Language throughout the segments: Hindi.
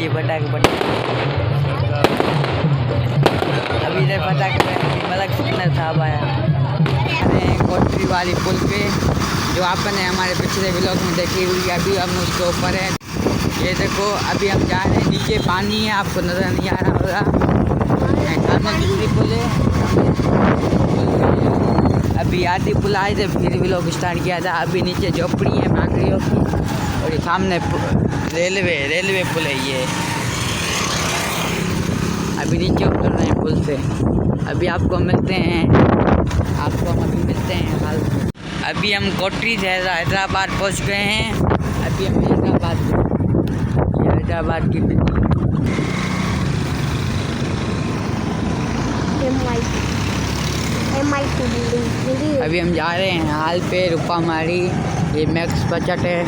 ये पटाखे अभी इधर पटाखे मतलब सिग्नल साहब आया कोटरी वाली पुल पे जो आपने हमारे पिछले व्लॉग में देखी हुई। अभी हम उसके ऊपर है। ये देखो अभी हम जा रहे हैं, नीचे पानी है, आपको नज़र नहीं आ रहा होगा। सामने दूसरी पुल है। अभी आधी पुल आए थे फिर व्लॉग स्टार्ट किया था। अभी नीचे झोपड़ी है बाकरियों की और ये सामने रेलवे पुल है ये। अभी नीचे उतर रहे हैं पुल से। अभी आपको मिलते हैं हाल। अभी हम कोटरी से हैदराबाद पहुंच गए हैं। अभी हम हैदराबाद की अभी हम जा रहे हैं हाल पे रूपामारी। ये मैक्स बचत है।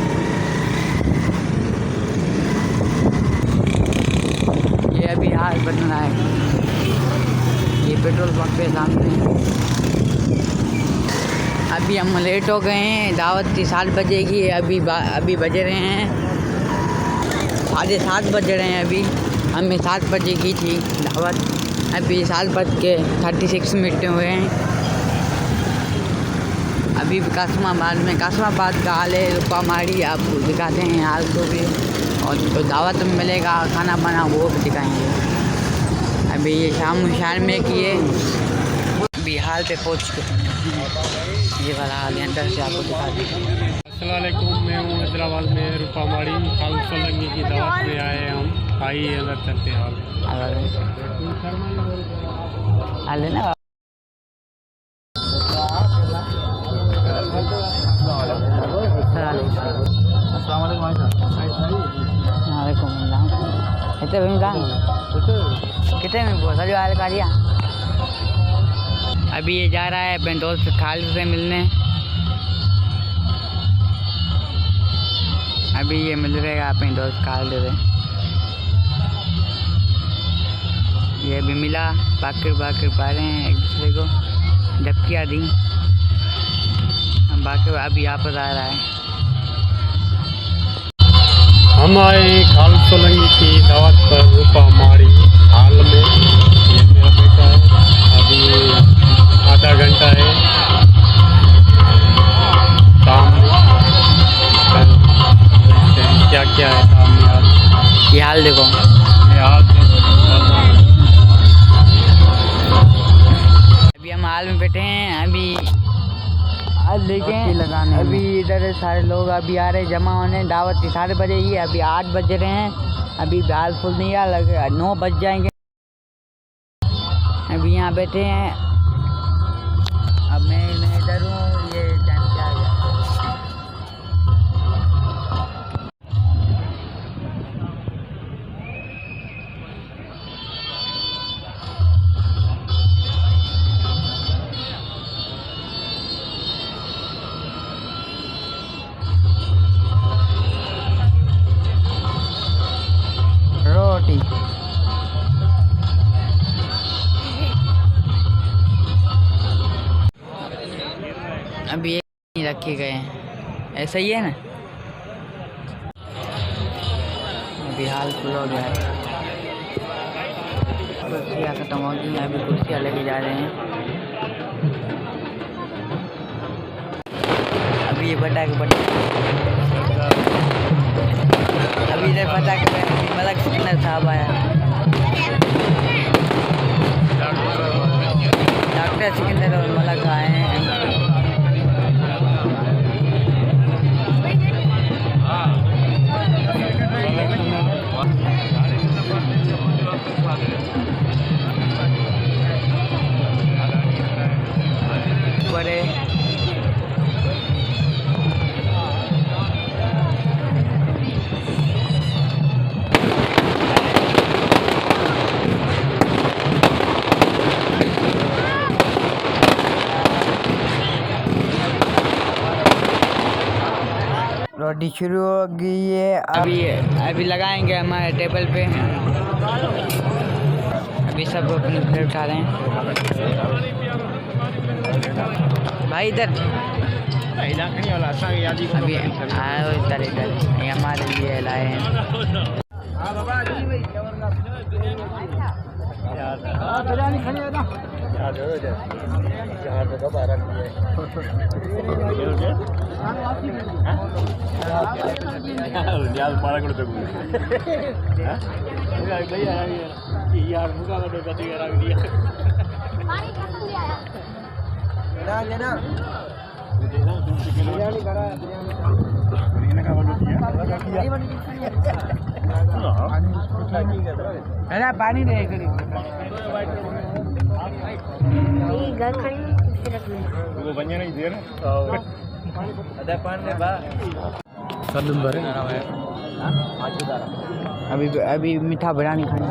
ये अभी हाल बन रहा है। ये पेट्रोल पंप पे सामने। अभी हम लेट हो गए हैं। दावत थी 7 बजे की। अभी बज रहे हैं 7:30 बज रहे हैं। अभी हमें 7 बजे की थी दावत। अभी 7:36 हुए हैं। अभी कासमाबाद का हाल है। रूपामारी आपको दिखाते हैं हाल को भी, और तो दावत में मिलेगा खाना बना वो भी दिखाएंगे। अभी ये शाम में किए अभी हाल पे पहुँच के ये वाला हाल है। अंदर से आपको दिखाते हैं। अस्सलामुअलैकुम, मैं हूँ हैदराबाद में रूपामारी खाल सोलंगी की दावत में आए हैं हम। आइए अंदर चलते हैं। हाल है ना। कितने में बोल कारिया। अभी ये जा रहा है अपने दोस्त खालिद से मिलने। अभी ये मिल रहेगा अपने दोस्त खालिद से। ये भी मिला बाकर पा रहे हैं एक दूसरे को झपकियाँ दी। बाकी अभी यहाँ पर आ रहा है। हम आए खाल सोलंगी की दावत पर रूपामारी हाल में। ये मेरा बेटा है। अभी आधा घंटा है काम में। क्या है काम में आज। ये हाल देखो। अभी हम हाल में बैठे हैं। अभी लगाने अभी इधर सारे लोग अभी आ रहे जमा होने। दावत 7 बजे ही। अभी 8 बज रहे हैं। अभी हाल फुल नहीं आ लगे 9 बज जाएंगे। अभी यहाँ बैठे हैं। अब मैं इधर हूँ। ये टाइम क्या आ गया। रोटी अभी ये नहीं रखे गए हैं। ऐसा ही है ना। अभी हाल फुल हो गया है। कुर्सियाँ ख़त्म हो गई हैं। अभी कुर्सियाँ लेके जा रहे हैं। अभी ये पटाखे अभी इधर पटाखे मतलब सिग्नल साहब आया। डॉक्टर सिकंदर और मलक आए हैं। बड़े रोटी शुरू हो गई है। अभी लगाएंगे हमारे टेबल पे। अभी सब अपनी प्लेट उठा रहे हैं। भाई इधर अभी आए इधर हमारे लिए लाए हैं। अरे पानी दे अभी अभी मीठा बिरयानी खानी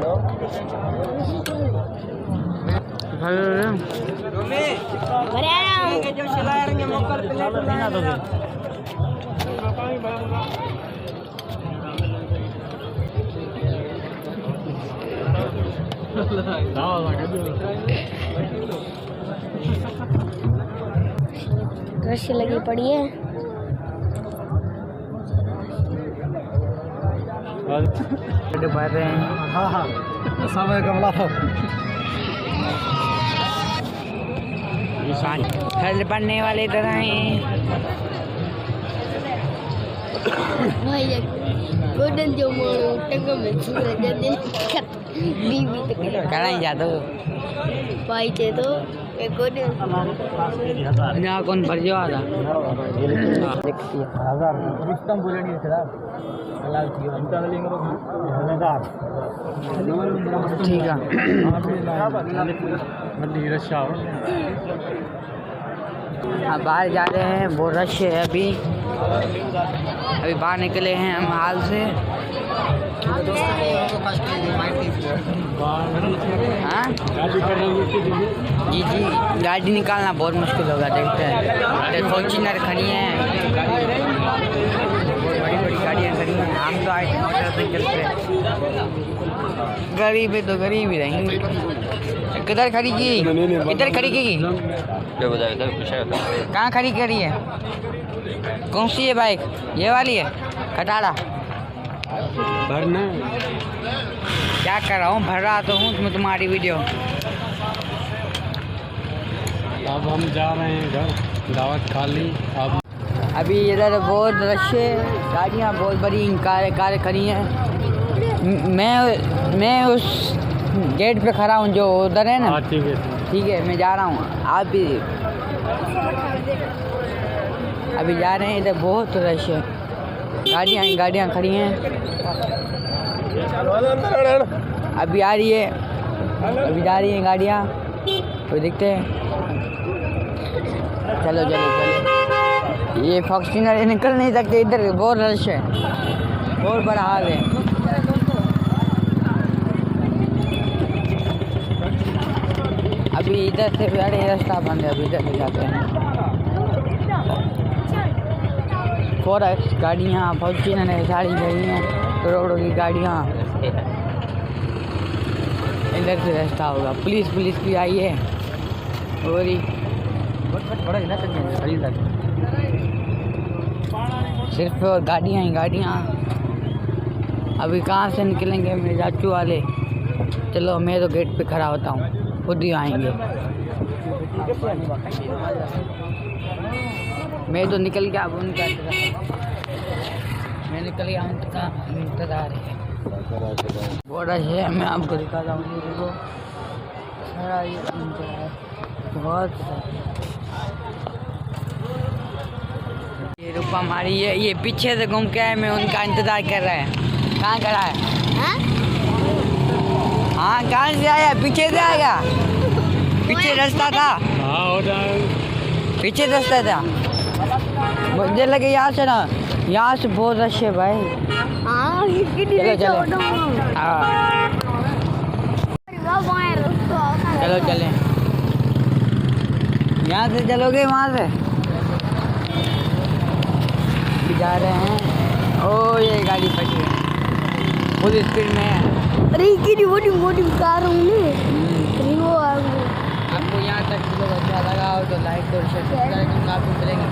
कृषि लगी पड़ी है। भर रहे हैं। हाँ हाँ समय कमला था हल बनने वाले तरह हैं। भाई गोल्डन जो मोड़ो टंग में छुरे जल्दी बीबी तो कराई जा दो भाई थे तो एक गोल्डन यहाँ कौन भर जो आ रहा ठीक है। हाँ बाहर जा रहे हैं, वो रश है अभी बाहर निकले हैं हम हाल से। हाँ जी जी गाड़ी निकालना बहुत मुश्किल होगा। देखते हैं फॉर्च्यूनर खड़ी हैं, बड़ी बड़ी गाड़ियाँ खड़ी हैं। हम तो आए थे मोटरसाइकिल पे। गरीब है तो गरीब ही रहेंगे। किधर खड़ी की? किधर खड़ी की? कहाँ खड़ी करी है? कौन सी है बाइक? ये वाली है खटारा भरना। क्या कर रहा हूँ? भर रहा तो हूँ उसमें तुम्हारी वीडियो। अब हम जा रहे हैं घर, दावत खा ली। अब अभी इधर बहुत रश है, गाड़ियाँ बहुत बड़ी कार खड़ी हैं। मैं उस गेट पे खड़ा हूँ जो उधर है ना। ठीक है मैं जा रहा हूँ। आप भी अभी जा रहे हैं। इधर बहुत रश है, गाड़ियाँ खड़ी हैं। अभी आ रही है, अभी जा रही हैं गाड़ियाँ, तो देखते हैं। चलो चलो चलो। ये फॉर्च्यूनर निकल नहीं सकते, इधर बहुत रश है, बहुत बड़ा हाल है। अभी इधर से बड़े रास्ता बंद है, अभी इधर से जाते हैं। फॉरेक्स गाड़ियाँ फॉर्च्यूनर सारी गई हैं, करोड़ों की गाड़ियाँ। इधर से रास्ता होगा। पुलिस भी आई है और सिर्फ गाड़ियाँ ही गाड़ियाँ। अभी कहाँ से निकलेंगे मेरे चाचू वाले? चलो मैं तो गेट पे खड़ा होता हूँ, खुद ही आएंगे। मैं तो निकल गया, अब उनका मैं निकल गया, उनका इंतज़ार है। बड़ा है, मैं आपको दिखाता हूँ। देखो सारा ये बहुत ये रुपा मारी है। ये पीछे से घूम के आए, मैं उनका इंतज़ार कर रहा है। कहाँ खड़ा है? हाँ कहाँ से आया? पीछे से आएगा। पीछे रास्ता था। पीछे रास्ता था। मुझे लगे यहाँ से ना, यहाँ से बहुत रश है भाई। चलो चलें। यहाँ से चलोगे वहाँ से? जा रहे हैं। ओ ये गाड़ी फटी है, फुल स्पीड में है। अरे की मोटी कार हूँ वो आपको यहाँ तक वीडियो अच्छा लगा हो तो लाइक और शेयर करें। आपको मिलेंगे।